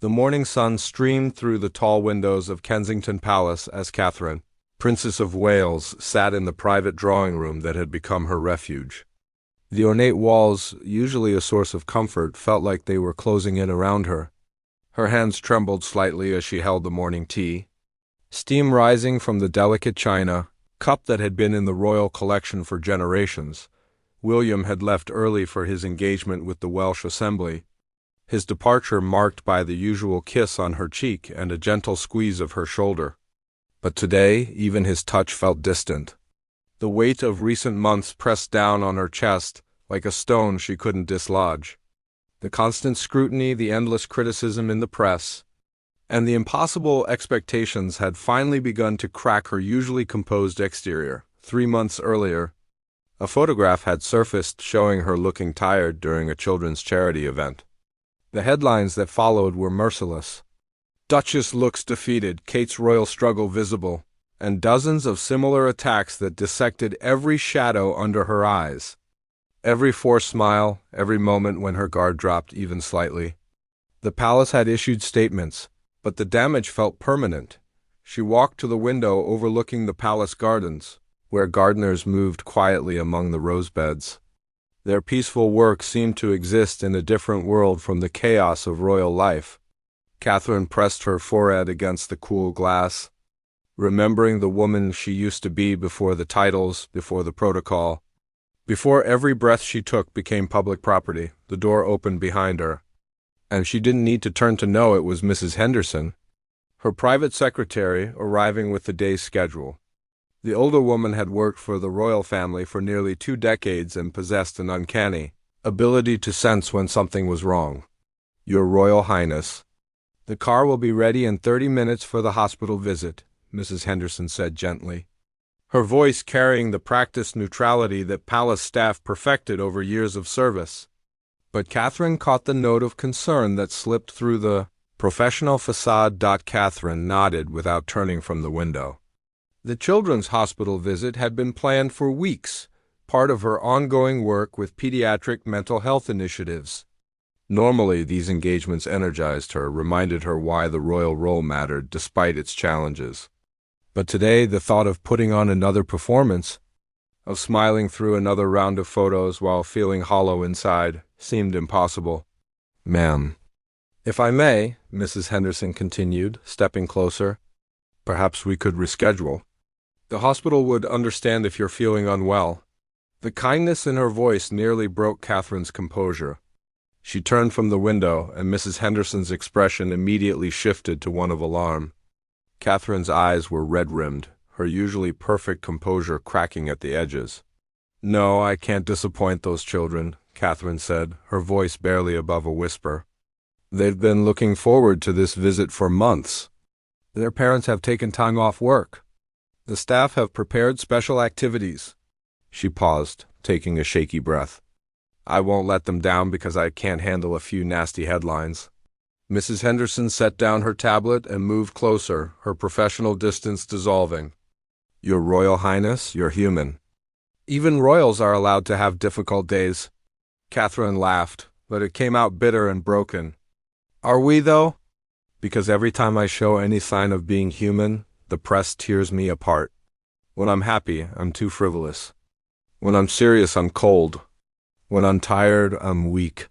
The morning sun streamed through the tall windows of Kensington Palace as Catherine, Princess of Wales, sat in the private drawing room that had become her refuge. The ornate walls, usually a source of comfort, felt like they were closing in around her. Her hands trembled slightly as she held the morning tea. Steam rising from the delicate china cup that had been in the royal collection for generations. William had left early for his engagement with the Welsh Assembly, his departure marked by the usual kiss on her cheek and a gentle squeeze of her shoulder. But today, even his touch felt distant. The weight of recent months pressed down on her chest like a stone she couldn't dislodge. The constant scrutiny, the endless criticism in the press, and the impossible expectations had finally begun to crack her usually composed exterior. 3 months earlier, a photograph had surfaced showing her looking tired during a children's charity event. The headlines that followed were merciless. Duchess looks defeated, Kate's royal struggle visible, and dozens of similar attacks that dissected every shadow under her eyes. Every forced smile, every moment when her guard dropped even slightly. The palace had issued statements, but the damage felt permanent. She walked to the window overlooking the palace gardens, where gardeners moved quietly among the rose beds. Their peaceful work seemed to exist in a different world from the chaos of royal life. Catherine pressed her forehead against the cool glass, remembering the woman she used to be before the titles, before the protocol. Before every breath she took became public property, the door opened behind her, and she didn't need to turn to know it was Mrs. Henderson, her private secretary, arriving with the day's schedule. The older woman had worked for the royal family for nearly 2 decades and possessed an uncanny ability to sense when something was wrong. "Your Royal Highness, the car will be ready in 30 minutes for the hospital visit," Mrs. Henderson said gently, her voice carrying the practiced neutrality that palace staff perfected over years of service. But Catherine caught the note of concern that slipped through the professional facade. Catherine nodded without turning from the window. The children's hospital visit had been planned for weeks, part of her ongoing work with pediatric mental health initiatives. Normally, these engagements energized her, reminded her why the royal role mattered despite its challenges. But today, the thought of putting on another performance, of smiling through another round of photos while feeling hollow inside, seemed impossible. "Ma'am, if I may," Mrs. Henderson continued, stepping closer, "perhaps we could reschedule. The hospital would understand if you're feeling unwell." The kindness in her voice nearly broke Catherine's composure. She turned from the window, and Mrs. Henderson's expression immediately shifted to one of alarm. Catherine's eyes were red-rimmed, her usually perfect composure cracking at the edges. "No, I can't disappoint those children," Catherine said, her voice barely above a whisper. "They've been looking forward to this visit for months. Their parents have taken time off work. The staff have prepared special activities." She paused, taking a shaky breath. "I won't let them down because I can't handle a few nasty headlines." Mrs. Henderson set down her tablet and moved closer, her professional distance dissolving. "Your Royal Highness, you're human. Even royals are allowed to have difficult days." Catherine laughed, but it came out bitter and broken. "Are we, though? Because every time I show any sign of being human, the press tears me apart. When I'm happy, I'm too frivolous. When I'm serious, I'm cold. When I'm tired, I'm weak.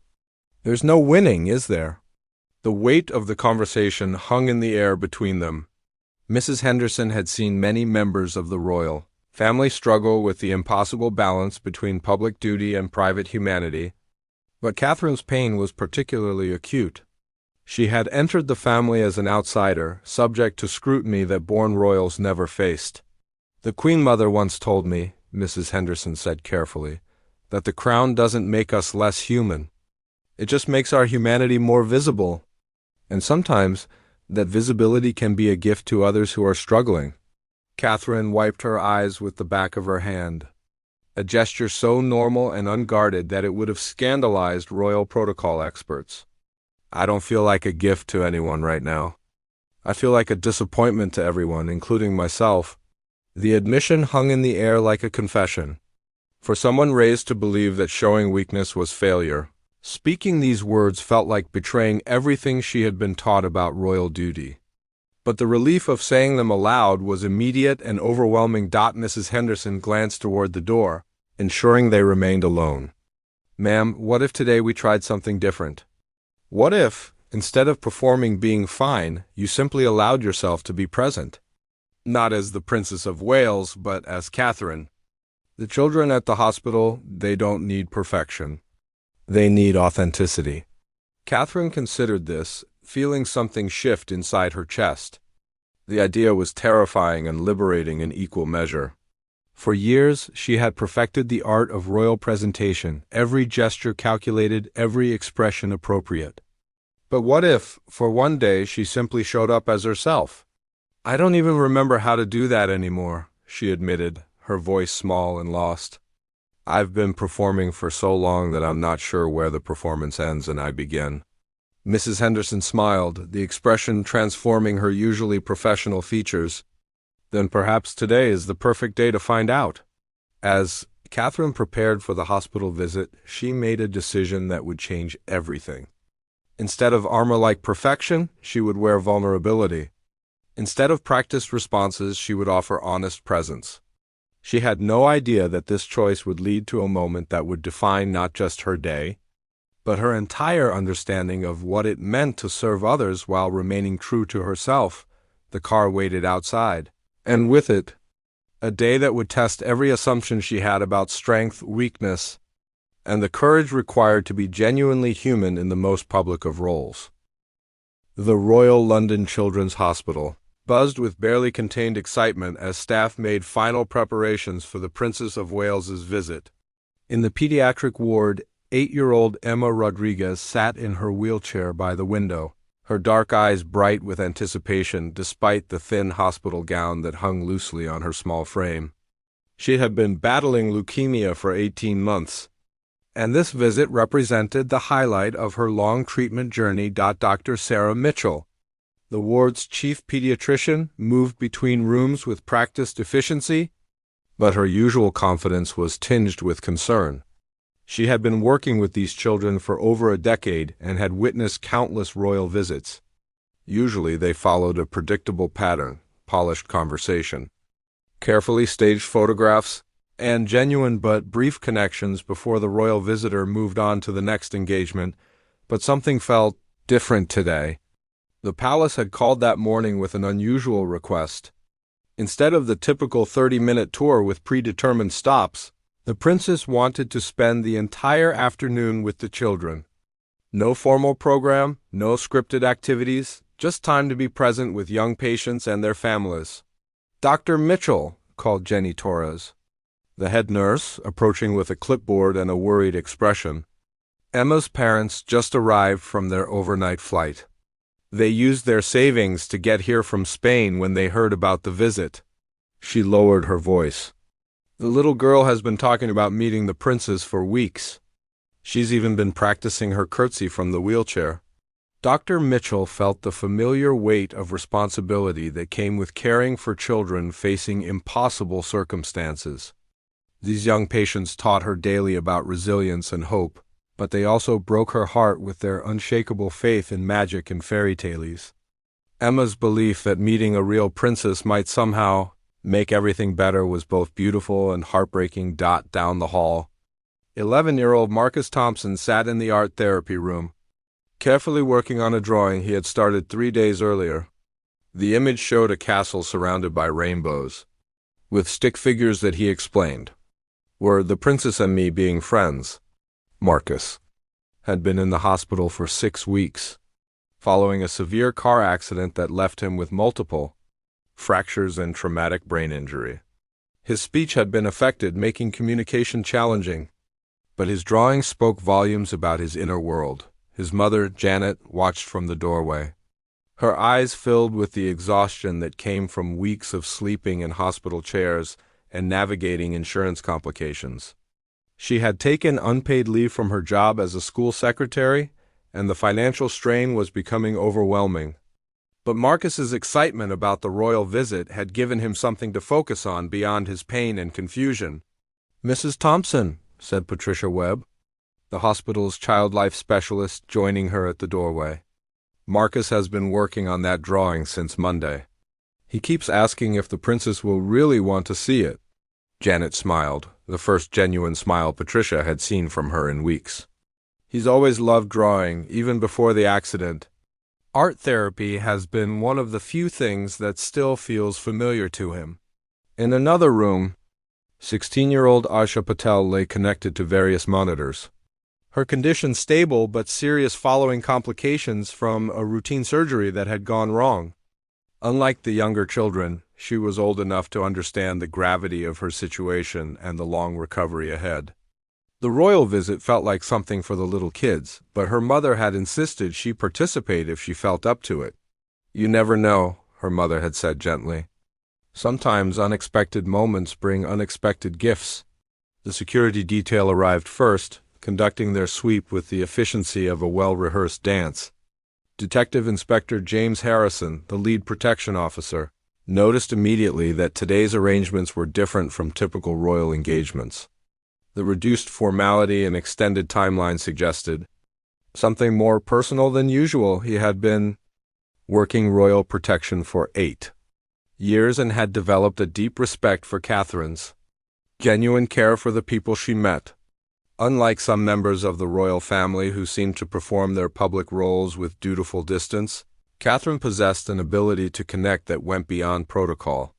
There's no winning, is there?" The weight of the conversation hung in the air between them. Mrs. Henderson had seen many members of the royal family struggle with the impossible balance between public duty and private humanity, but Catherine's pain was particularly acute. She had entered the family as an outsider, subject to scrutiny that born royals never faced. "The Queen Mother once told me," Mrs. Henderson said carefully, "that the crown doesn't make us less human. It just makes our humanity more visible. And sometimes that visibility can be a gift to others who are struggling." Catherine wiped her eyes with the back of her hand, a gesture so normal and unguarded that it would have scandalized royal protocol experts. "I don't feel like a gift to anyone right now. I feel like a disappointment to everyone, including myself." The admission hung in the air like a confession. For someone raised to believe that showing weakness was failure, Speaking these words felt like betraying everything she had been taught about royal duty. But the relief of saying them aloud was immediate and overwhelming. Mrs. Henderson glanced toward the door, ensuring they remained alone. "Ma'am, what if today we tried something different? What if, instead of performing being fine, you simply allowed yourself to be present? Not as the Princess of Wales, but as Catherine. The children at the hospital, they don't need perfection. They need authenticity." Catherine considered this, feeling something shift inside her chest. The idea was terrifying and liberating in equal measure. For years, she had perfected the art of royal presentation, every gesture calculated, every expression appropriate. But what if, for one day, she simply showed up as herself? "I don't even remember how to do that anymore," she admitted, her voice small and lost. "I've been performing for so long that I'm not sure where the performance ends and I begin." Mrs. Henderson smiled, the expression transforming her usually professional features. "Then perhaps today is the perfect day to find out." As Catherine prepared for the hospital visit, she made a decision that would change everything. Instead of armor-like perfection, she would wear vulnerability. Instead of practiced responses, she would offer honest presence. She had no idea that this choice would lead to a moment that would define not just her day, but her entire understanding of what it meant to serve others while remaining true to herself. The car waited outside, and with it, a day that would test every assumption she had about strength, weakness, and the courage required to be genuinely human in the most public of roles. The Royal London Children's Hospital buzzed with barely contained excitement as staff made final preparations for the Princess of Wales's visit. In the pediatric ward, 8-year-old Emma Rodriguez sat in her wheelchair by the window, her dark eyes bright with anticipation despite the thin hospital gown that hung loosely on her small frame. She had been battling leukemia for 18 months, and this visit represented the highlight of her long treatment journey. Dr. Sarah Mitchell, the ward's chief pediatrician, moved between rooms with practiced efficiency, but her usual confidence was tinged with concern. She had been working with these children for over a decade and had witnessed countless royal visits. Usually they followed a predictable pattern: polished conversation, carefully staged photographs, and genuine but brief connections before the royal visitor moved on to the next engagement. But something felt different today. The palace had called that morning with an unusual request. Instead of the typical 30-minute tour with predetermined stops, the princess wanted to spend the entire afternoon with the children. No formal program, no scripted activities, just time to be present with young patients and their families. "Dr. Mitchell," called Jenny Torres, the head nurse, approaching with a clipboard and a worried expression. Emma's parents just arrived from their overnight flight. They used their savings to get here from Spain when they heard about the visit. She lowered her voice. "The little girl has been talking about meeting the princess for weeks. She's even been practicing her curtsy from the wheelchair." Dr. Mitchell felt the familiar weight of responsibility that came with caring for children facing impossible circumstances. These young patients taught her daily about resilience and hope, but they also broke her heart with their unshakable faith in magic and fairy tales. Emma's belief that meeting a real princess might somehow make everything better was both beautiful and heartbreaking. Down the hall, 11-year-old Marcus Thompson sat in the art therapy room, carefully working on a drawing he had started 3 days earlier. The image showed a castle surrounded by rainbows, with stick figures that he explained were the princess and me being friends. Marcus had been in the hospital for 6 weeks, following a severe car accident that left him with multiple fractures and traumatic brain injury. His speech had been affected, making communication challenging, but his drawing spoke volumes about his inner world. His mother, Janet, watched from the doorway, her eyes filled with the exhaustion that came from weeks of sleeping in hospital chairs and navigating insurance complications. She had taken unpaid leave from her job as a school secretary, and the financial strain was becoming overwhelming. But Marcus's excitement about the royal visit had given him something to focus on beyond his pain and confusion. "Mrs. Thompson," said Patricia Webb, the hospital's child life specialist joining her at the doorway. Marcus has been working on that drawing since Monday. He keeps asking if the princess will really want to see it. Janet smiled, the first genuine smile Patricia had seen from her in weeks. He's always loved drawing, even before the accident. Art therapy has been one of the few things that still feels familiar to him. In another room, 16-year-old Asha Patel lay connected to various monitors. Her condition stable but serious following complications from a routine surgery that had gone wrong. Unlike the younger children, she was old enough to understand the gravity of her situation and the long recovery ahead. The royal visit felt like something for the little kids, but her mother had insisted she participate if she felt up to it. "You never know," her mother had said gently. "Sometimes unexpected moments bring unexpected gifts." The security detail arrived first, conducting their sweep with the efficiency of a well-rehearsed dance. Detective Inspector James Harrison, the lead protection officer, noticed immediately that today's arrangements were different from typical royal engagements. The reduced formality and extended timeline suggested something more personal than usual. He had been working royal protection for 8 years and had developed a deep respect for Catherine's genuine care for the people she met. Unlike some members of the royal family who seemed to perform their public roles with dutiful distance, Catherine possessed an ability to connect that went beyond protocol.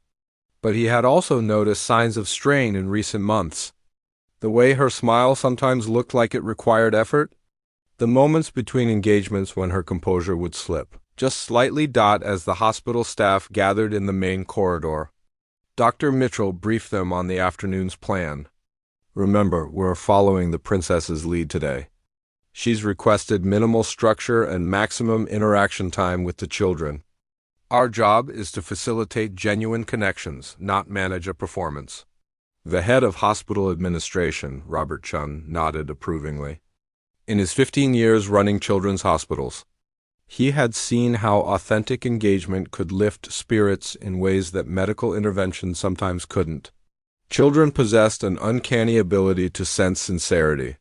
But he had also noticed signs of strain in recent months. The way her smile sometimes looked like it required effort. The moments between engagements when her composure would slip just slightly as the hospital staff gathered in the main corridor. Dr. Mitchell briefed them on the afternoon's plan. "Remember, we're following the princess's lead today. She's requested minimal structure and maximum interaction time with the children. Our job is to facilitate genuine connections, not manage a performance." The head of hospital administration, Robert Chun, nodded approvingly. In his 15 years running children's hospitals, he had seen how authentic engagement could lift spirits in ways that medical intervention sometimes couldn't. Children possessed an uncanny ability to sense sincerity,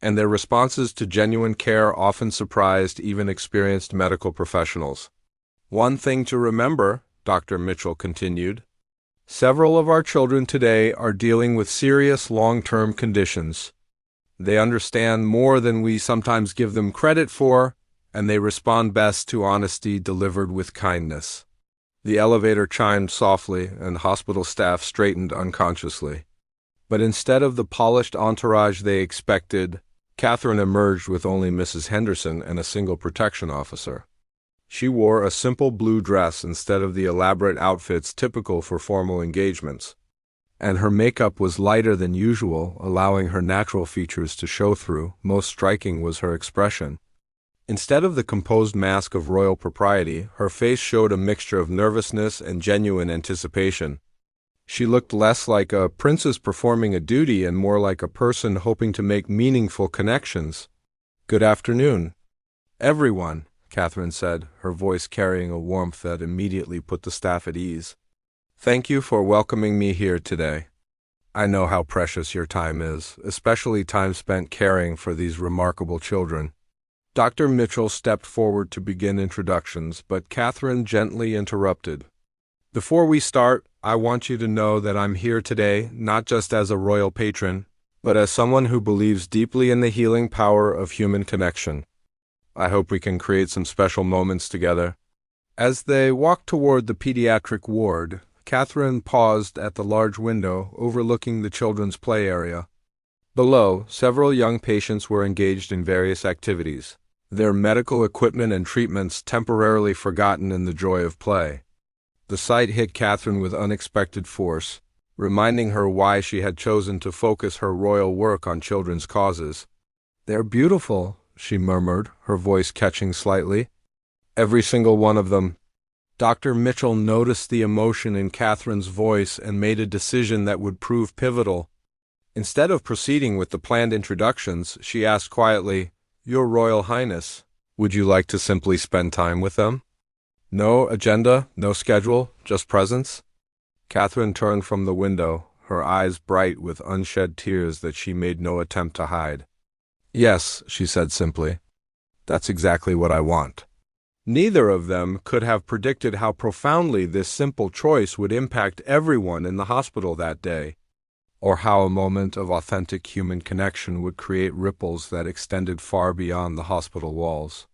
and their responses to genuine care often surprised even experienced medical professionals. "One thing to remember," Dr. Mitchell continued, "several of our children today are dealing with serious long-term conditions. They understand more than we sometimes give them credit for, and they respond best to honesty delivered with kindness." The elevator chimed softly, and hospital staff straightened unconsciously. But instead of the polished entourage they expected, Catherine emerged with only Mrs. Henderson and a single protection officer. She wore a simple blue dress instead of the elaborate outfits typical for formal engagements, and her makeup was lighter than usual, allowing her natural features to show through. Most striking was her expression. Instead of the composed mask of royal propriety, her face showed a mixture of nervousness and genuine anticipation. She looked less like a princess performing a duty and more like a person hoping to make meaningful connections. "Good afternoon, everyone," Catherine said, her voice carrying a warmth that immediately put the staff at ease. "Thank you for welcoming me here today. I know how precious your time is, especially time spent caring for these remarkable children." Dr. Mitchell stepped forward to begin introductions, but Catherine gently interrupted. "Before we start, I want you to know that I'm here today not just as a royal patron, but as someone who believes deeply in the healing power of human connection. I hope we can create some special moments together." As they walked toward the pediatric ward, Catherine paused at the large window overlooking the children's play area. Below, several young patients were engaged in various activities, their medical equipment and treatments temporarily forgotten in the joy of play. The sight hit Catherine with unexpected force, reminding her why she had chosen to focus her royal work on children's causes. "They're beautiful," she murmured, her voice catching slightly. "Every single one of them." Dr. Mitchell noticed the emotion in Catherine's voice and made a decision that would prove pivotal. Instead of proceeding with the planned introductions, she asked quietly, "Your Royal Highness, would you like to simply spend time with them? No agenda, no schedule, just presence?" Catherine turned from the window, her eyes bright with unshed tears that she made no attempt to hide. Yes, she said simply. That's exactly what I want. Neither of them could have predicted how profoundly this simple choice would impact everyone in the hospital that day, or how a moment of authentic human connection would create ripples that extended far beyond the hospital walls.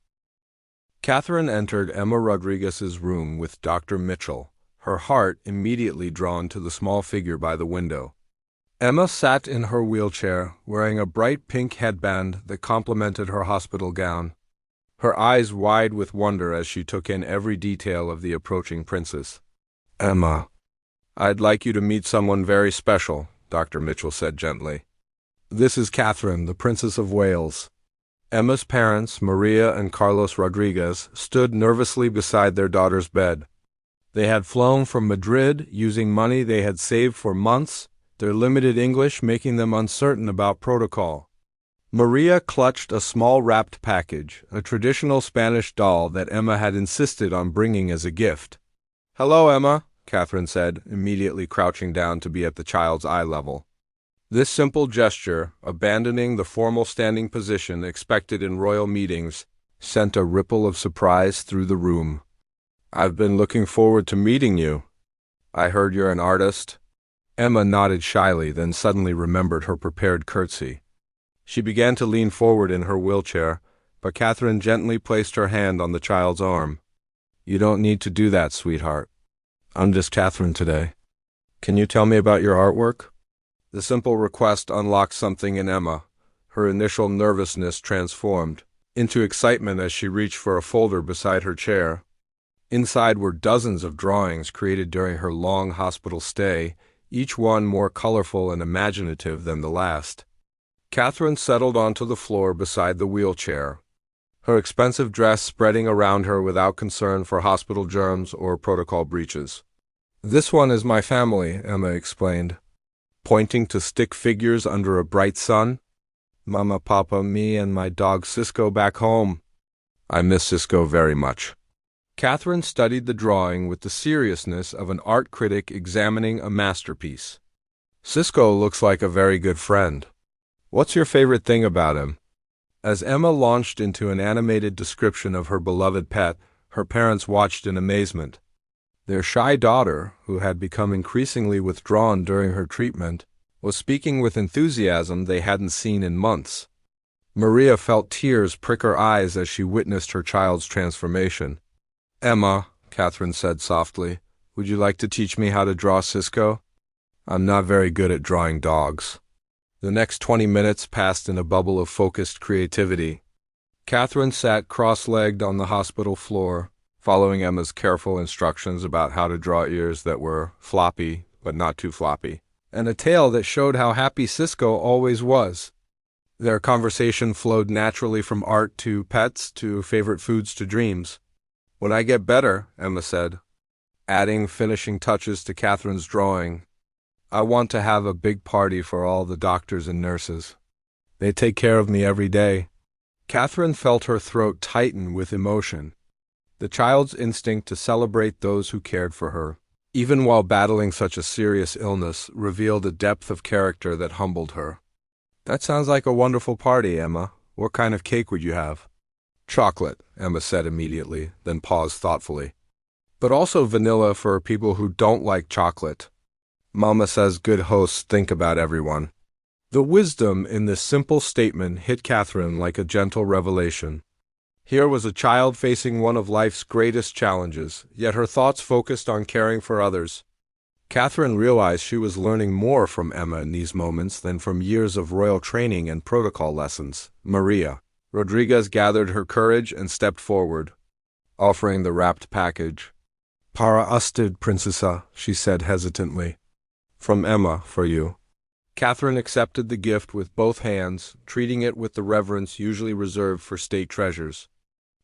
Catherine entered Emma Rodriguez's room with Dr. Mitchell, her heart immediately drawn to the small figure by the window. Emma sat in her wheelchair, wearing a bright pink headband that complemented her hospital gown, her eyes wide with wonder as she took in every detail of the approaching princess. "Emma, I'd like you to meet someone very special," Dr. Mitchell said gently. "This is Catherine, the Princess of Wales." Emma's parents, Maria and Carlos Rodriguez, stood nervously beside their daughter's bed. They had flown from Madrid using money they had saved for months, their limited English making them uncertain about protocol. Maria clutched a small wrapped package, a traditional Spanish doll that Emma had insisted on bringing as a gift. "Hello, Emma," Catherine said, immediately crouching down to be at the child's eye level. This simple gesture, abandoning the formal standing position expected in royal meetings, sent a ripple of surprise through the room. "I've been looking forward to meeting you. I heard you're an artist." Emma nodded shyly, then suddenly remembered her prepared curtsy. She began to lean forward in her wheelchair, but Catherine gently placed her hand on the child's arm. "You don't need to do that, sweetheart. I'm just Catherine today. Can you tell me about your artwork?" The simple request unlocked something in Emma, her initial nervousness transformed into excitement as she reached for a folder beside her chair. Inside were dozens of drawings created during her long hospital stay, each one more colorful and imaginative than the last. Catherine settled onto the floor beside the wheelchair, her expensive dress spreading around her without concern for hospital germs or protocol breaches. "This one is my family," Emma explained, pointing to stick figures under a bright sun. "Mama, Papa, me, and my dog Cisco back home. I miss Cisco very much." Catherine studied the drawing with the seriousness of an art critic examining a masterpiece. "Cisco looks like a very good friend. What's your favorite thing about him?" As Emma launched into an animated description of her beloved pet, her parents watched in amazement. Their shy daughter, who had become increasingly withdrawn during her treatment, was speaking with enthusiasm they hadn't seen in months. Maria felt tears prick her eyes as she witnessed her child's transformation. "Emma," Catherine said softly, "would you like to teach me how to draw Cisco? I'm not very good at drawing dogs." The next 20 minutes passed in a bubble of focused creativity. Catherine sat cross-legged on the hospital floor, following Emma's careful instructions about how to draw ears that were floppy but not too floppy, and a tail that showed how happy Cisco always was. Their conversation flowed naturally from art to pets to favorite foods to dreams. "When I get better," Emma said, adding finishing touches to Catherine's drawing, "I want to have a big party for all the doctors and nurses. They take care of me every day." Catherine felt her throat tighten with emotion. The child's instinct to celebrate those who cared for her, even while battling such a serious illness, revealed a depth of character that humbled her. "That sounds like a wonderful party, Emma. What kind of cake would you have?" "Chocolate," Emma said immediately, then paused thoughtfully. "But also vanilla for people who don't like chocolate. Mama says good hosts think about everyone." The wisdom in this simple statement hit Catherine like a gentle revelation. Here was a child facing one of life's greatest challenges, yet her thoughts focused on caring for others. Catherine realized she was learning more from Emma in these moments than from years of royal training and protocol lessons. Maria Rodriguez gathered her courage and stepped forward, offering the wrapped package. "Para usted, princesa," she said hesitantly. "From Emma, for you." Catherine accepted the gift with both hands, treating it with the reverence usually reserved for state treasures.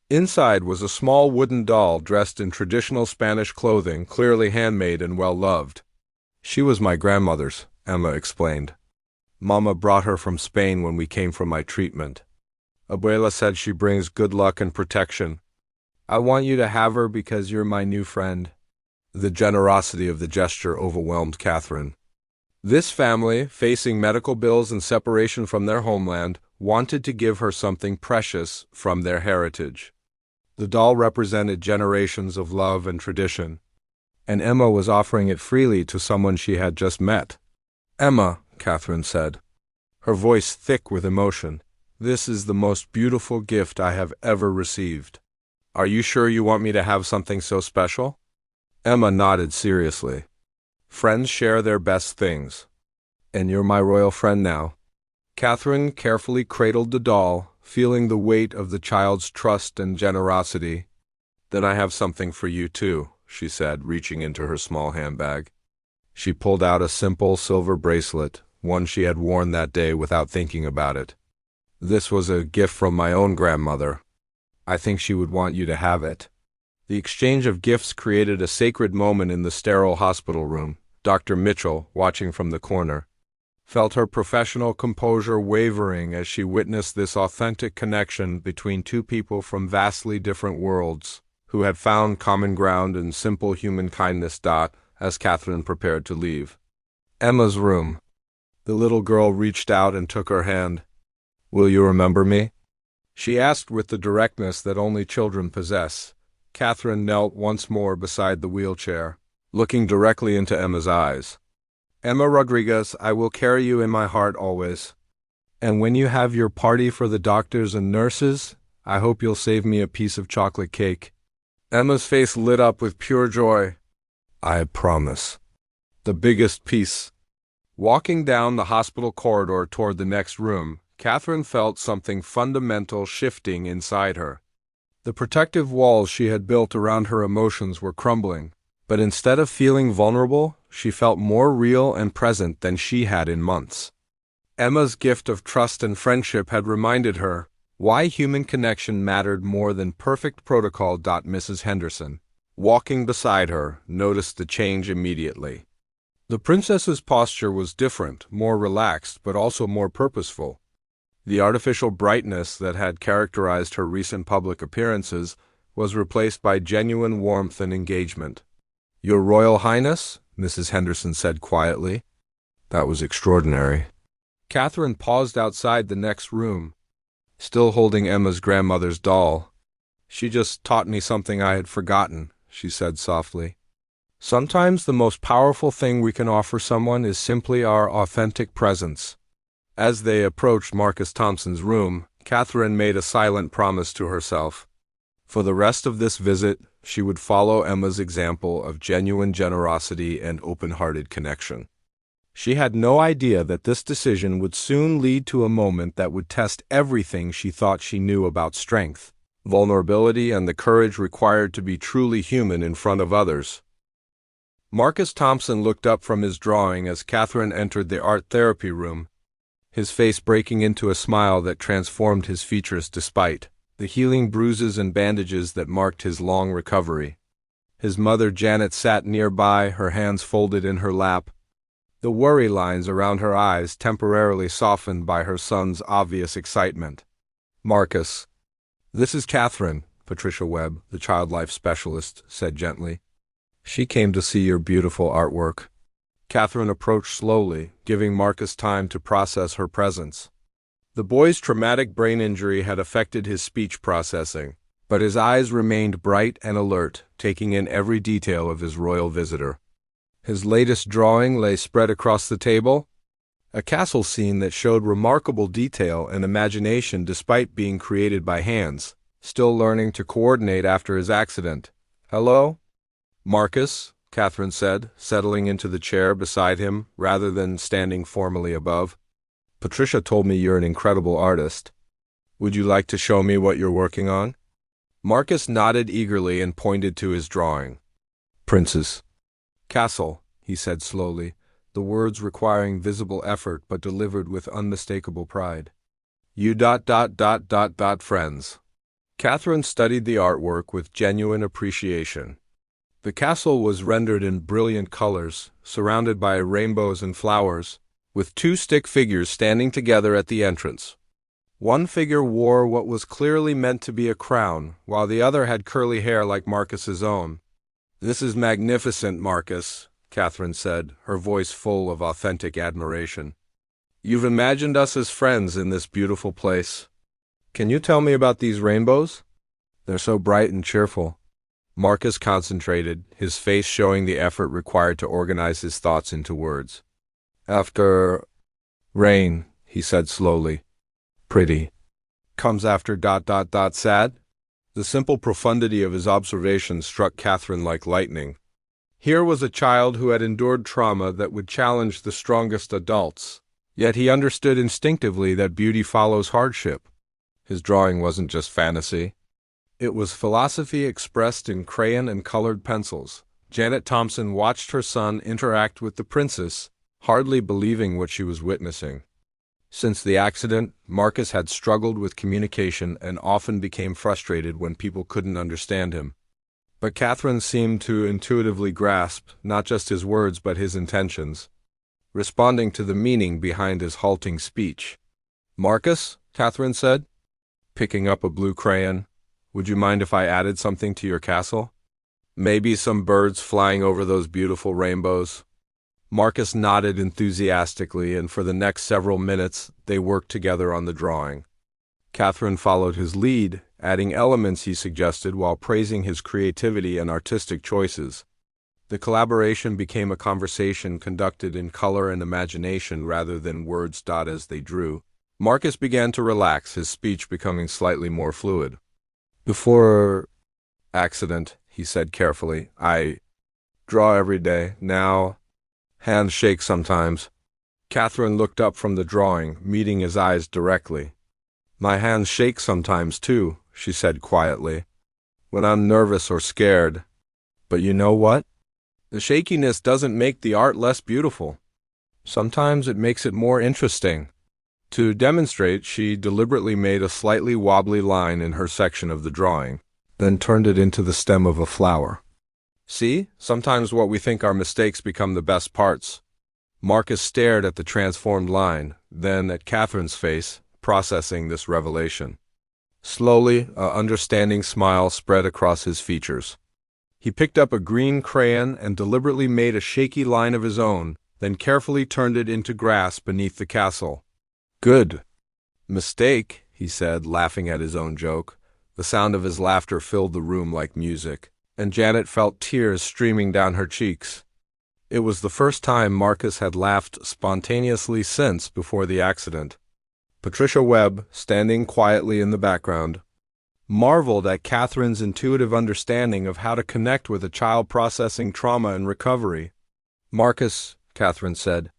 Inside was a small wooden doll dressed in traditional Spanish clothing, clearly handmade and well-loved. "She was my grandmother's," Emma explained. "Mama brought her from Spain when we came for my treatment. Abuela said she brings good luck and protection. I want you to have her because you're my new friend." The generosity of the gesture overwhelmed Catherine. This family, facing medical bills and separation from their homeland, wanted to give her something precious from their heritage. The doll represented generations of love and tradition, and Emma was offering it freely to someone she had just met. "Emma," Catherine said, her voice thick with emotion, "this is the most beautiful gift I have ever received. Are you sure you want me to have something so special?" Emma nodded seriously. "Friends share their best things. And you're my royal friend now." Catherine carefully cradled the doll, feeling the weight of the child's trust and generosity. "Then I have something for you too," she said, reaching into her small handbag. She pulled out a simple silver bracelet, one she had worn that day without thinking about it. "This was a gift from my own grandmother. I think she would want you to have it." The exchange of gifts created a sacred moment in the sterile hospital room. Dr. Mitchell, watching from the corner, felt her professional composure wavering as she witnessed this authentic connection between two people from vastly different worlds, who had found common ground in simple human kindness. As Catherine prepared to leave Emma's room, the little girl reached out and took her hand. "Will you remember me?" she asked with the directness that only children possess. Catherine knelt once more beside the wheelchair, looking directly into Emma's eyes. "Emma Rodriguez, I will carry you in my heart always. And when you have your party for the doctors and nurses, I hope you'll save me a piece of chocolate cake." Emma's face lit up with pure joy. "I promise." The biggest piece. Walking down the hospital corridor toward the next room, Catherine felt something fundamental shifting inside her. The protective walls she had built around her emotions were crumbling, but instead of feeling vulnerable, she felt more real and present than she had in months. Emma's gift of trust and friendship had reminded her why human connection mattered more than perfect protocol. Mrs. Henderson, walking beside her, noticed the change immediately. The princess's posture was different, more relaxed, but also more purposeful. The artificial brightness that had characterized her recent public appearances was replaced by genuine warmth and engagement. "Your Royal Highness," Mrs. Henderson said quietly. That was extraordinary. Catherine paused outside the next room, still holding Emma's grandmother's doll. "She just taught me something I had forgotten," she said softly. "Sometimes the most powerful thing we can offer someone is simply our authentic presence." As they approached Marcus Thompson's room, Catherine made a silent promise to herself. For the rest of this visit, she would follow Emma's example of genuine generosity and open-hearted connection. She had no idea that this decision would soon lead to a moment that would test everything she thought she knew about strength, vulnerability, and the courage required to be truly human in front of others. Marcus Thompson looked up from his drawing as Catherine entered the art therapy room, his face breaking into a smile that transformed his features despite the healing bruises and bandages that marked his long recovery. His mother Janet sat nearby, her hands folded in her lap, the worry lines around her eyes temporarily softened by her son's obvious excitement. "Marcus, this is Catherine," Patricia Webb, the child life specialist, said gently. "She came to see your beautiful artwork." Catherine approached slowly, giving Marcus time to process her presence. The boy's traumatic brain injury had affected his speech processing, but his eyes remained bright and alert, taking in every detail of his royal visitor. His latest drawing lay spread across the table, a castle scene that showed remarkable detail and imagination despite being created by hands, still learning to coordinate after his accident. "Hello, Marcus," Catherine said, settling into the chair beside him rather than standing formally above. "Patricia told me you're an incredible artist. Would you like to show me what you're working on?" Marcus nodded eagerly and pointed to his drawing. "Princess." "Castle," he said slowly, the words requiring visible effort but delivered with unmistakable pride. "You friends." Catherine studied the artwork with genuine appreciation. The castle was rendered in brilliant colors, surrounded by rainbows and flowers, with two stick figures standing together at the entrance. One figure wore what was clearly meant to be a crown, while the other had curly hair like Marcus's own. "This is magnificent, Marcus," Catherine said, her voice full of authentic admiration. You've imagined us as friends in this beautiful place. Can you tell me about these rainbows? They're so bright and cheerful. Marcus concentrated, his face showing the effort required to organize his thoughts into words. After rain, he said slowly. Pretty. Comes after ... sad? The simple profundity of his observation struck Catherine like lightning. Here was a child who had endured trauma that would challenge the strongest adults, yet he understood instinctively that beauty follows hardship. His drawing wasn't just fantasy. It was philosophy expressed in crayon and colored pencils. Janet Thompson watched her son interact with the princess, hardly believing what she was witnessing. Since the accident, Marcus had struggled with communication and often became frustrated when people couldn't understand him. But Catherine seemed to intuitively grasp not just his words but his intentions, responding to the meaning behind his halting speech. "Marcus," Catherine said, picking up a blue crayon, "would you mind if I added something to your castle? Maybe some birds flying over those beautiful rainbows?" Marcus nodded enthusiastically, and for the next several minutes they worked together on the drawing. Catherine followed his lead, adding elements he suggested while praising his creativity and artistic choices. The collaboration became a conversation conducted in color and imagination rather than words. As they drew, Marcus began to relax, his speech becoming slightly more fluid. "Before accident," he said carefully, "I draw every day. Now, hands shake sometimes." Catherine looked up from the drawing, meeting his eyes directly. "My hands shake sometimes, too," she said quietly, "when I'm nervous or scared. But you know what? The shakiness doesn't make the art less beautiful. Sometimes it makes it more interesting." To demonstrate, she deliberately made a slightly wobbly line in her section of the drawing, then turned it into the stem of a flower. "See, sometimes what we think are mistakes become the best parts." Marcus stared at the transformed line, then at Catherine's face, processing this revelation. Slowly, an understanding smile spread across his features. He picked up a green crayon and deliberately made a shaky line of his own, then carefully turned it into grass beneath the castle. "Good. Mistake," he said, laughing at his own joke. The sound of his laughter filled the room like music, and Janet felt tears streaming down her cheeks. It was the first time Marcus had laughed spontaneously since before the accident. Patricia Webb, standing quietly in the background, marveled at Catherine's intuitive understanding of how to connect with a child processing trauma and recovery. "Marcus," Catherine said,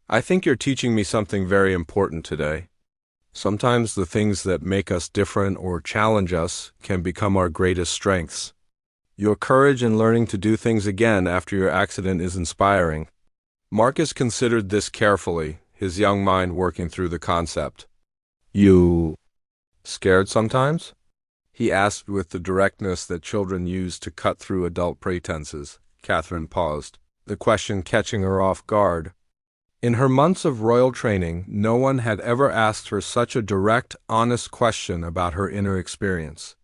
"I think you're teaching me something very important today. Sometimes the things that make us different or challenge us can become our greatest strengths. Your courage in learning to do things again after your accident is inspiring." Marcus considered this carefully, his young mind working through the concept. "You scared sometimes?" he asked with the directness that children use to cut through adult pretenses. Catherine paused, the question catching her off guard. In her months of royal training, no one had ever asked her such a direct, honest question about her inner experience.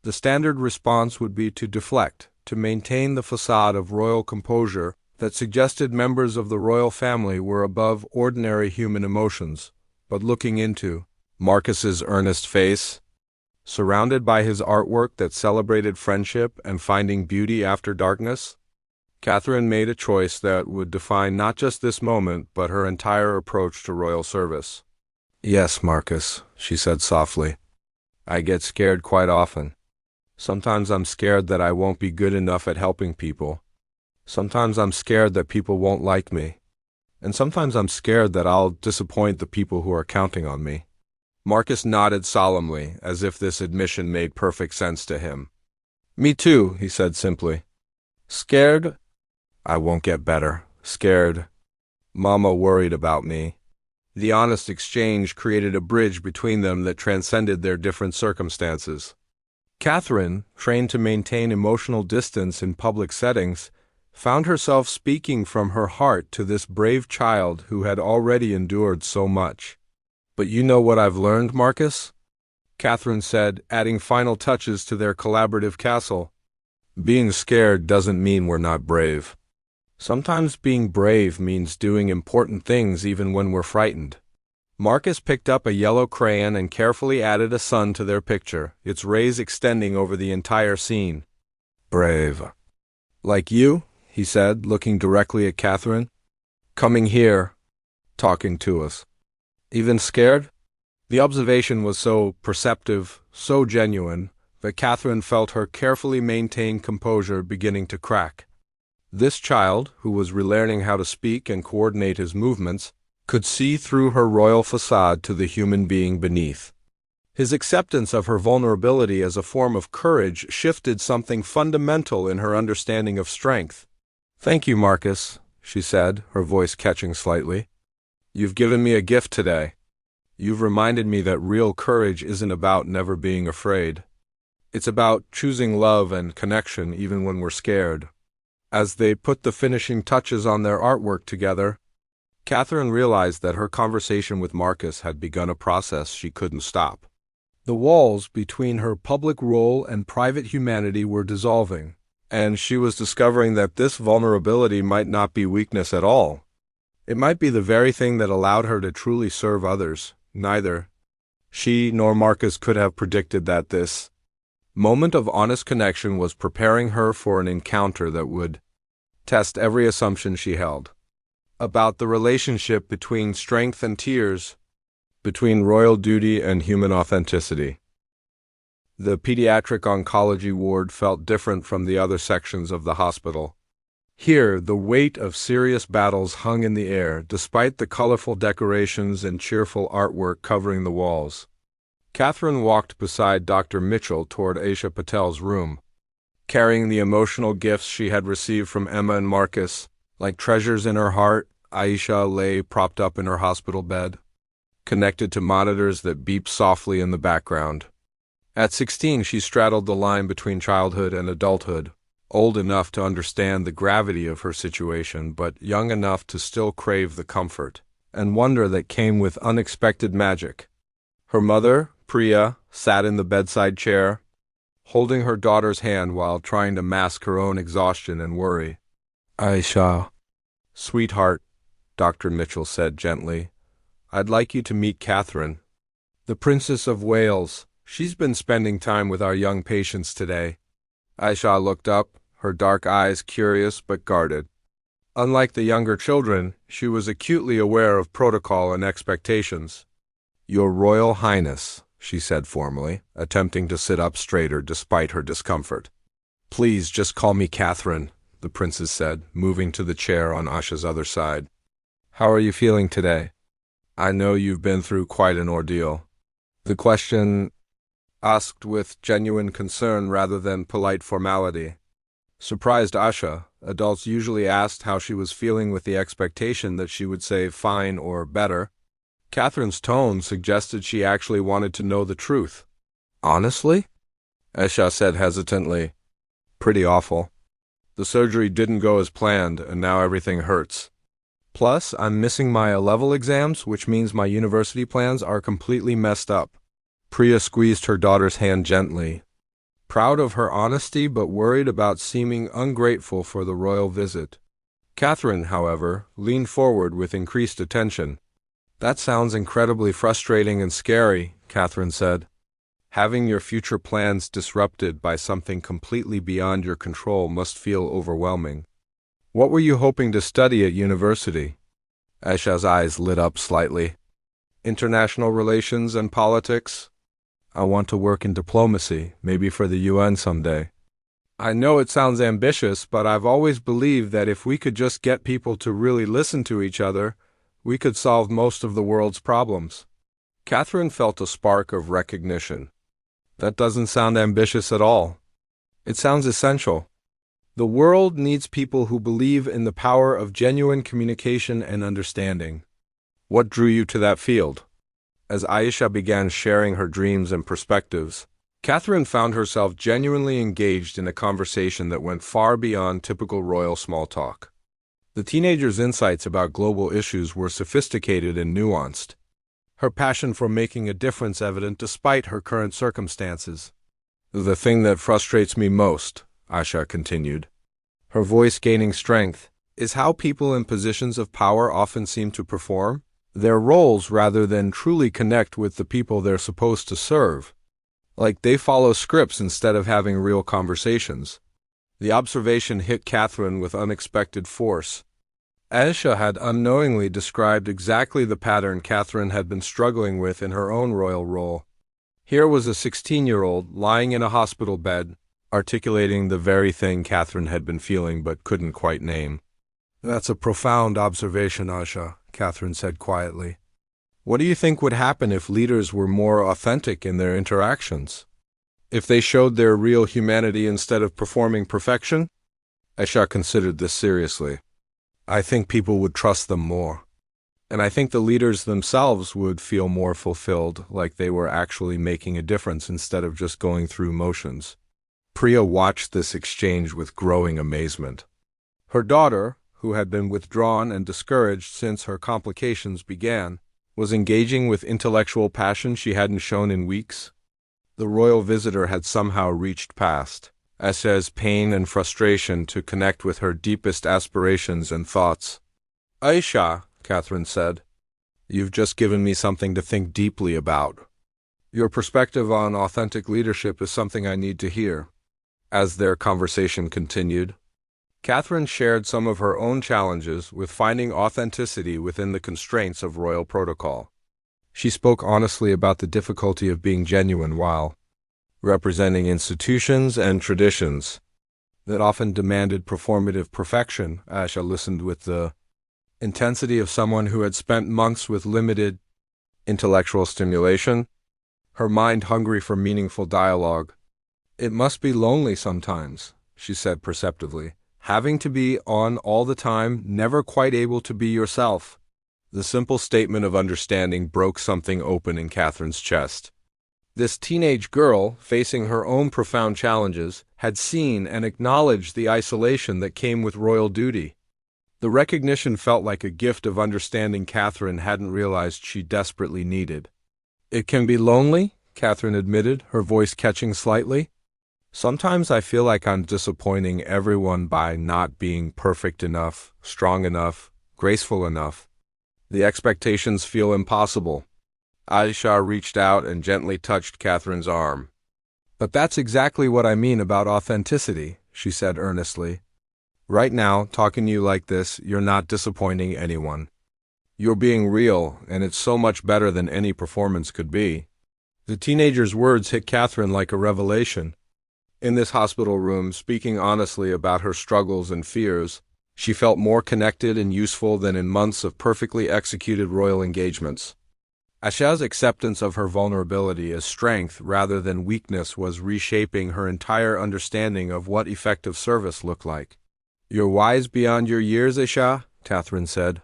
The standard response would be to deflect, to maintain the facade of royal composure that suggested members of the royal family were above ordinary human emotions. But looking into Marcus's earnest face, surrounded by his artwork that celebrated friendship and finding beauty after darkness, Catherine made a choice that would define not just this moment, but her entire approach to royal service. "Yes, Marcus," she said softly. "I get scared quite often. Sometimes I'm scared that I won't be good enough at helping people. Sometimes I'm scared that people won't like me. And sometimes I'm scared that I'll disappoint the people who are counting on me." Marcus nodded solemnly, as if this admission made perfect sense to him. "Me too," he said simply. "Scared? I won't get better. Scared. Mama worried about me." The honest exchange created a bridge between them that transcended their different circumstances. Catherine, trained to maintain emotional distance in public settings, found herself speaking from her heart to this brave child who had already endured so much. "But you know what I've learned, Marcus?" Catherine said, adding final touches to their collaborative castle. "Being scared doesn't mean we're not brave. Sometimes being brave means doing important things even when we're frightened." Marcus picked up a yellow crayon and carefully added a sun to their picture, its rays extending over the entire scene. "Brave. Like you," he said, looking directly at Catherine. "Coming here, talking to us. Even scared?" The observation was so perceptive, so genuine, that Catherine felt her carefully maintained composure beginning to crack. This child, who was relearning how to speak and coordinate his movements, could see through her royal facade to the human being beneath. His acceptance of her vulnerability as a form of courage shifted something fundamental in her understanding of strength. "Thank you, Marcus," she said, her voice catching slightly. "You've given me a gift today. You've reminded me that real courage isn't about never being afraid. It's about choosing love and connection even when we're scared." As they put the finishing touches on their artwork together, Catherine realized that her conversation with Marcus had begun a process she couldn't stop. The walls between her public role and private humanity were dissolving, and she was discovering that this vulnerability might not be weakness at all. It might be the very thing that allowed her to truly serve others. Neither she nor Marcus could have predicted that this moment of honest connection was preparing her for an encounter that would test every assumption she held about the relationship between strength and tears, between royal duty and human authenticity. The pediatric oncology ward felt different from the other sections of the hospital. Here, the weight of serious battles hung in the air, despite the colorful decorations and cheerful artwork covering the walls. Catherine walked beside Dr. Mitchell toward Aisha Patel's room, carrying the emotional gifts she had received from Emma and Marcus. Like treasures in her heart, Aisha lay propped up in her hospital bed, connected to monitors that beeped softly in the background. At 16, she straddled the line between childhood and adulthood, old enough to understand the gravity of her situation, but young enough to still crave the comfort and wonder that came with unexpected magic. Her mother, Priya, sat in the bedside chair, holding her daughter's hand while trying to mask her own exhaustion and worry. "Aisha, sweetheart," Dr. Mitchell said gently, "I'd like you to meet Catherine, the Princess of Wales. She's been spending time with our young patients today." Aisha looked up, her dark eyes curious but guarded. Unlike the younger children, she was acutely aware of protocol and expectations. "Your Royal Highness," she said formally, attempting to sit up straighter despite her discomfort. "Please just call me Catherine," the princess said, moving to the chair on Aisha's other side. "How are you feeling today? I know you've been through quite an ordeal." The question, asked with genuine concern rather than polite formality, surprised Aisha. Adults usually asked how she was feeling with the expectation that she would say fine or better. Catherine's tone suggested she actually wanted to know the truth. "Honestly?" Aisha said hesitantly. "Pretty awful. The surgery didn't go as planned, and now everything hurts. Plus, I'm missing my A-level exams, which means my university plans are completely messed up." Priya squeezed her daughter's hand gently, proud of her honesty but worried about seeming ungrateful for the royal visit. Catherine, however, leaned forward with increased attention. "That sounds incredibly frustrating and scary," Catherine said. "Having your future plans disrupted by something completely beyond your control must feel overwhelming. What were you hoping to study at university?" Aisha's eyes lit up slightly. "International relations and politics. I want to work in diplomacy, maybe for the UN someday." "I know it sounds ambitious, but I've always believed that if we could just get people to really listen to each other, we could solve most of the world's problems." Catherine felt a spark of recognition. "That doesn't sound ambitious at all. It sounds essential. The world needs people who believe in the power of genuine communication and understanding." "What drew you to that field?" As Aisha began sharing her dreams and perspectives, Catherine found herself genuinely engaged in a conversation that went far beyond typical royal small talk. The teenager's insights about global issues were sophisticated and nuanced, her passion for making a difference evident despite her current circumstances. "The thing that frustrates me most," Aisha continued, her voice gaining strength, "is how people in positions of power often seem to perform. their roles rather than truly connect with the people they're supposed to serve. Like they follow scripts instead of having real conversations. The observation hit Catherine with unexpected force. Aisha had unknowingly described exactly the pattern Catherine had been struggling with in her own royal role. Here was a 16-year-old lying in a hospital bed, articulating the very thing Catherine had been feeling but couldn't quite name. "That's a profound observation, Aisha," Catherine said quietly. "What do you think would happen if leaders were more authentic in their interactions? If they showed their real humanity instead of performing perfection?" Aisha considered this seriously. "I think people would trust them more. And I think the leaders themselves would feel more fulfilled, like they were actually making a difference instead of just going through motions." Priya watched this exchange with growing amazement. Her daughter, who had been withdrawn and discouraged since her complications began, was engaging with intellectual passion she hadn't shown in weeks. The royal visitor had somehow reached past Aisha's pain and frustration to connect with her deepest aspirations and thoughts. "Aisha," Catherine said, "you've just given me something to think deeply about. Your perspective on authentic leadership is something I need to hear." As their conversation continued, Catherine shared some of her own challenges with finding authenticity within the constraints of royal protocol. She spoke honestly about the difficulty of being genuine while representing institutions and traditions that often demanded performative perfection. Aisha listened with the intensity of someone who had spent months with limited intellectual stimulation, her mind hungry for meaningful dialogue. "It must be lonely sometimes," she said perceptively. "Having to be on all the time, never quite able to be yourself." The simple statement of understanding broke something open in Catherine's chest. This teenage girl, facing her own profound challenges, had seen and acknowledged the isolation that came with royal duty. The recognition felt like a gift of understanding Catherine hadn't realized she desperately needed. "It can be lonely," Catherine admitted, her voice catching slightly. "Sometimes I feel like I'm disappointing everyone by not being perfect enough, strong enough, graceful enough. The expectations feel impossible." Aisha reached out and gently touched Catherine's arm. "But that's exactly what I mean about authenticity," she said earnestly. "Right now, talking to you like this, you're not disappointing anyone. You're being real, and it's so much better than any performance could be." The teenager's words hit Catherine like a revelation. In this hospital room, speaking honestly about her struggles and fears, she felt more connected and useful than in months of perfectly executed royal engagements. Aisha's acceptance of her vulnerability as strength rather than weakness was reshaping her entire understanding of what effective service looked like. "You're wise beyond your years, Aisha," Catherine said.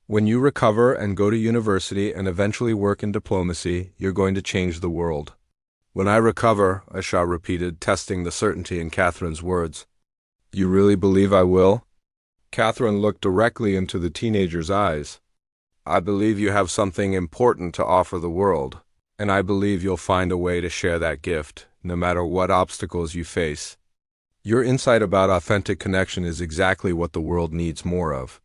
"When you recover and go to university and eventually work in diplomacy, you're going to change the world." "When I recover," Aisha repeated, testing the certainty in Catherine's words. "You really believe I will?" Catherine looked directly into the teenager's eyes. "I believe you have something important to offer the world, and I believe you'll find a way to share that gift, no matter what obstacles you face. Your insight about authentic connection is exactly what the world needs more of."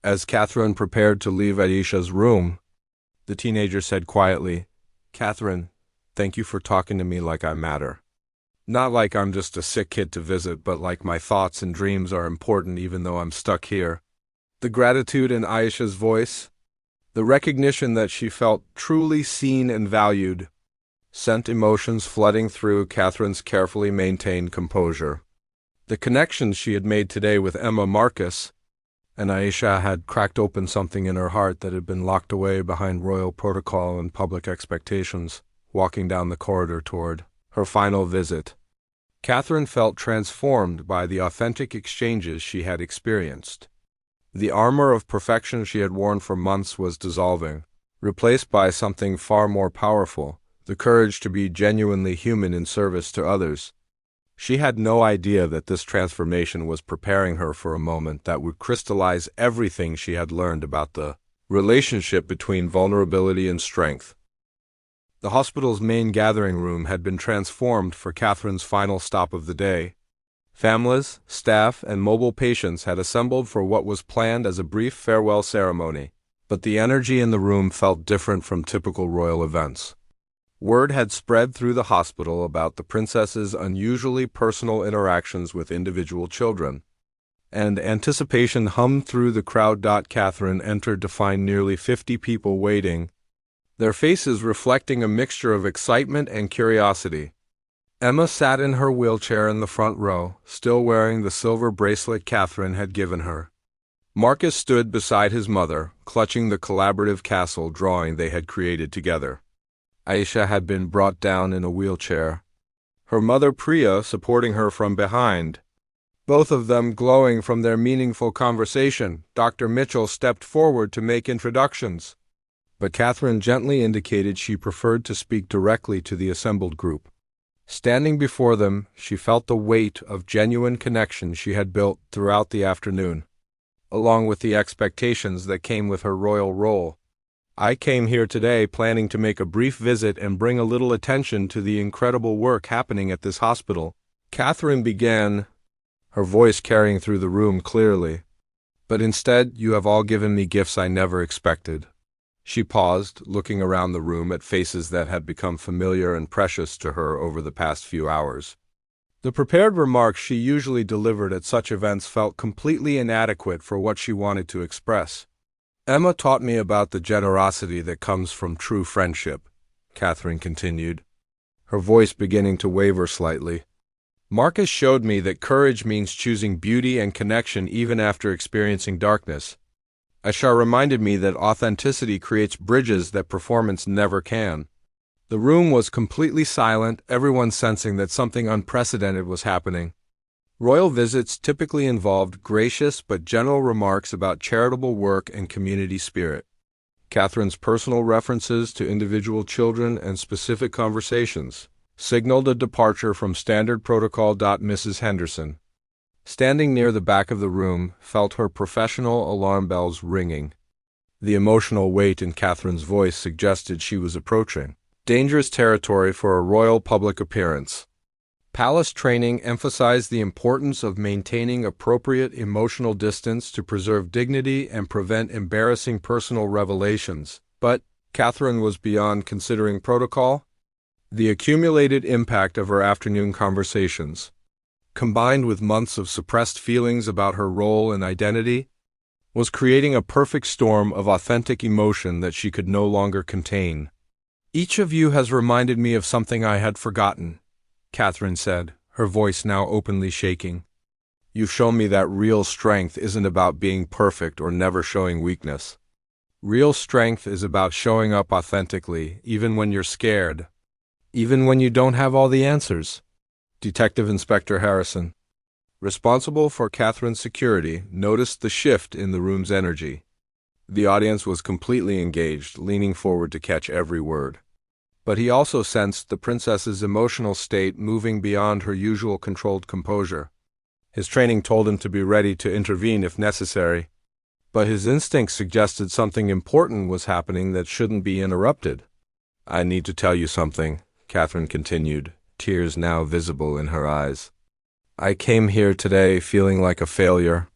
As Catherine prepared to leave Aisha's room, the teenager said quietly, "Catherine, thank you for talking to me like I matter. Not like I'm just a sick kid to visit, but like my thoughts and dreams are important even though I'm stuck here." The gratitude in Aisha's voice, the recognition that she felt truly seen and valued, sent emotions flooding through Catherine's carefully maintained composure. The connections she had made today with Emma Marcus and Aisha had cracked open something in her heart that had been locked away behind royal protocol and public expectations. Walking down the corridor toward her final visit, Catherine felt transformed by the authentic exchanges she had experienced. The armor of perfection she had worn for months was dissolving, replaced by something far more powerful, the courage to be genuinely human in service to others. She had no idea that this transformation was preparing her for a moment that would crystallize everything she had learned about the relationship between vulnerability and strength. The hospital's main gathering room had been transformed for Catherine's final stop of the day. Families, staff, and mobile patients had assembled for what was planned as a brief farewell ceremony. But the energy in the room felt different from typical royal events. Word had spread through the hospital about the princess's unusually personal interactions with individual children, and anticipation hummed through the crowd. Catherine entered to find nearly 50 people waiting, their faces reflecting a mixture of excitement and curiosity. Emma sat in her wheelchair in the front row, still wearing the silver bracelet Catherine had given her. Marcus stood beside his mother, clutching the collaborative castle drawing they had created together. Aisha had been brought down in a wheelchair, her mother Priya supporting her from behind. Both of them glowing from their meaningful conversation. Dr. Mitchell stepped forward to make introductions, but Catherine gently indicated she preferred to speak directly to the assembled group. Standing before them, she felt the weight of genuine connection she had built throughout the afternoon, along with the expectations that came with her royal role. I came here today planning to make a brief visit and bring a little attention to the incredible work happening at this hospital, Catherine began, her voice carrying through the room clearly. But instead, you have all given me gifts I never expected. She paused, looking around the room at faces that had become familiar and precious to her over the past few hours. The prepared remarks she usually delivered at such events felt completely inadequate for what she wanted to express. Emma taught me about the generosity that comes from true friendship, Catherine continued, her voice beginning to waver slightly. Marcus showed me that courage means choosing beauty and connection even after experiencing darkness. Aisha reminded me that authenticity creates bridges that performance never can. The room was completely silent, everyone sensing that something unprecedented was happening. Royal visits typically involved gracious but general remarks about charitable work and community spirit. Catherine's personal references to individual children and specific conversations signaled a departure from standard protocol. Mrs. Henderson, standing near the back of the room, felt her professional alarm bells ringing. The emotional weight in Catherine's voice suggested she was approaching dangerous territory for a royal public appearance. Palace training emphasized the importance of maintaining appropriate emotional distance to preserve dignity and prevent embarrassing personal revelations. But Catherine was beyond considering protocol. The accumulated impact of her afternoon conversations, combined with months of suppressed feelings about her role and identity, was creating a perfect storm of authentic emotion that she could no longer contain. Each of you has reminded me of something I had forgotten, Catherine said, her voice now openly shaking. You've shown me that real strength isn't about being perfect or never showing weakness. Real strength is about showing up authentically, even when you're scared, even when you don't have all the answers. Detective Inspector Harrison, responsible for Catherine's security, noticed the shift in the room's energy. The audience was completely engaged, leaning forward to catch every word. But he also sensed the princess's emotional state moving beyond her usual controlled composure. His training told him to be ready to intervene if necessary, but his instincts suggested something important was happening that shouldn't be interrupted. I need to tell you something, Catherine continued, tears now visible in her eyes. I came here today feeling like a failure.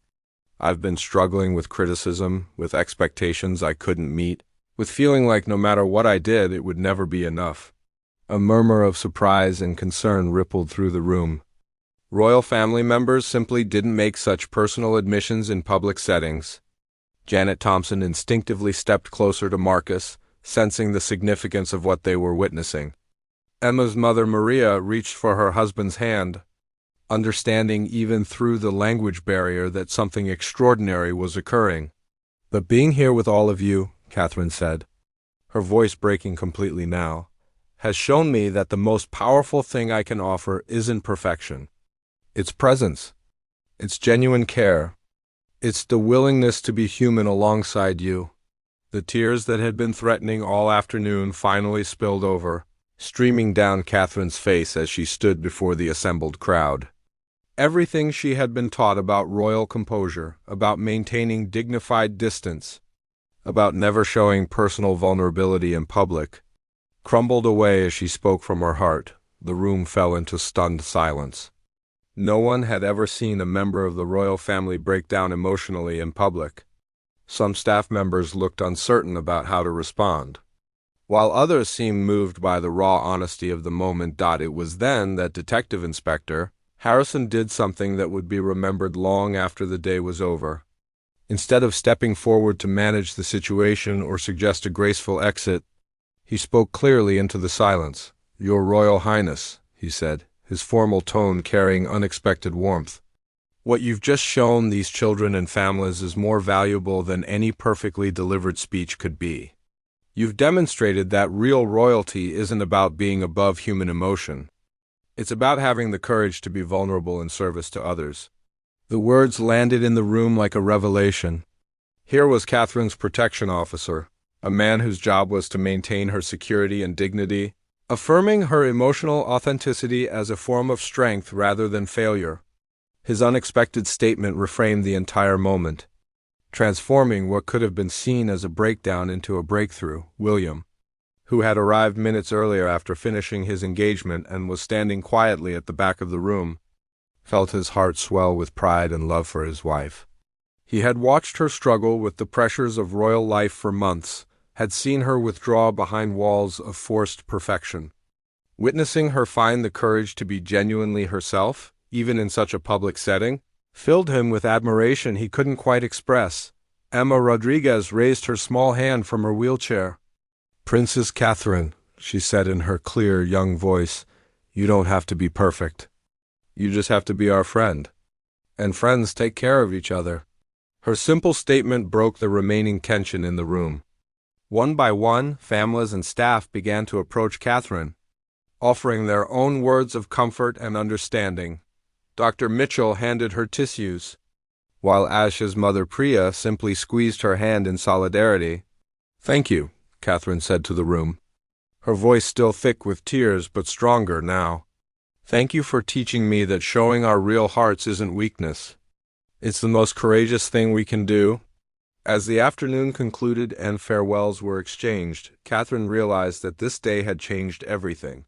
I've been struggling with criticism, with expectations I couldn't meet, with feeling like no matter what I did, it would never be enough. A murmur of surprise and concern rippled through the room. Royal family members simply didn't make such personal admissions in public settings. Janet Thompson instinctively stepped closer to Marcus, sensing the significance of what they were witnessing. Emma's mother Maria reached for her husband's hand, understanding even through the language barrier that something extraordinary was occurring. But being here with all of you, Catherine said, her voice breaking completely now, has shown me that the most powerful thing I can offer isn't perfection. It's presence. It's genuine care. It's the willingness to be human alongside you. The tears that had been threatening all afternoon finally spilled over, streaming down Catherine's face as she stood before the assembled crowd. Everything she had been taught about royal composure, about maintaining dignified distance, about never showing personal vulnerability in public, crumbled away as she spoke from her heart. The room fell into stunned silence. No one had ever seen a member of the royal family break down emotionally in public. Some staff members looked uncertain about how to respond, while others seemed moved by the raw honesty of the moment. It was then that Detective Inspector Harrison did something that would be remembered long after the day was over. Instead of stepping forward to manage the situation or suggest a graceful exit, he spoke clearly into the silence. "Your Royal Highness," he said, his formal tone carrying unexpected warmth. "What you've just shown these children and families is more valuable than any perfectly delivered speech could be. You've demonstrated that real royalty isn't about being above human emotion. It's about having the courage to be vulnerable in service to others." The words landed in the room like a revelation. Here was Catherine's protection officer, a man whose job was to maintain her security and dignity, affirming her emotional authenticity as a form of strength rather than failure. His unexpected statement reframed the entire moment, transforming what could have been seen as a breakdown into a breakthrough. William, who had arrived minutes earlier after finishing his engagement and was standing quietly at the back of the room, felt his heart swell with pride and love for his wife. He had watched her struggle with the pressures of royal life for months, had seen her withdraw behind walls of forced perfection. Witnessing her find the courage to be genuinely herself, even in such a public setting, filled him with admiration he couldn't quite express. Emma Rodriguez raised her small hand from her wheelchair. "Princess Catherine," she said in her clear, young voice, "you don't have to be perfect. You just have to be our friend. And friends take care of each other." Her simple statement broke the remaining tension in the room. One by one, families and staff began to approach Catherine, offering their own words of comfort and understanding. Dr. Mitchell handed her tissues, while Ash's mother Priya simply squeezed her hand in solidarity. "Thank you," Catherine said to the room, her voice still thick with tears but stronger now. "Thank you for teaching me that showing our real hearts isn't weakness. It's the most courageous thing we can do." As the afternoon concluded and farewells were exchanged, Catherine realized that this day had changed everything.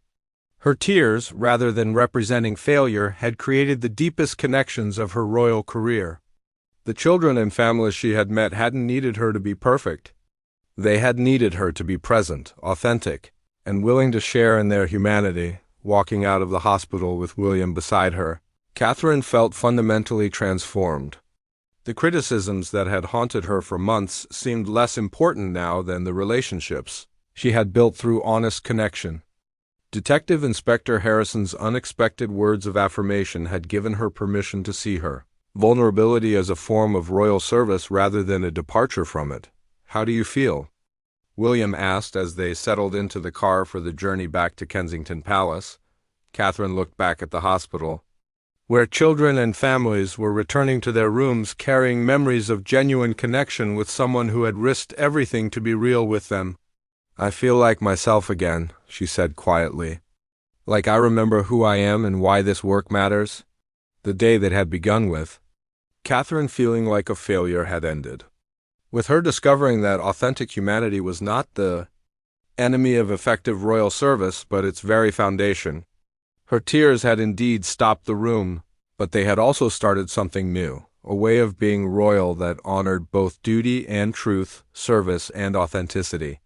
Her tears, rather than representing failure, had created the deepest connections of her royal career. The children and families she had met hadn't needed her to be perfect. They had needed her to be present, authentic, and willing to share in their humanity. Walking out of the hospital with William beside her, Catherine felt fundamentally transformed. The criticisms that had haunted her for months seemed less important now than the relationships she had built through honest connection. Detective Inspector Harrison's unexpected words of affirmation had given her permission to see her vulnerability as a form of royal service rather than a departure from it. "How do you feel?" William asked as they settled into the car for the journey back to Kensington Palace. Catherine looked back at the hospital, where children and families were returning to their rooms carrying memories of genuine connection with someone who had risked everything to be real with them. "I feel like myself again," she said quietly. "Like I remember who I am and why this work matters." The day that had begun with Catherine feeling like a failure had ended, with her discovering that authentic humanity was not the enemy of effective royal service, but its very foundation. Her tears had indeed stopped the room, but they had also started something new, a way of being royal that honored both duty and truth, service and authenticity.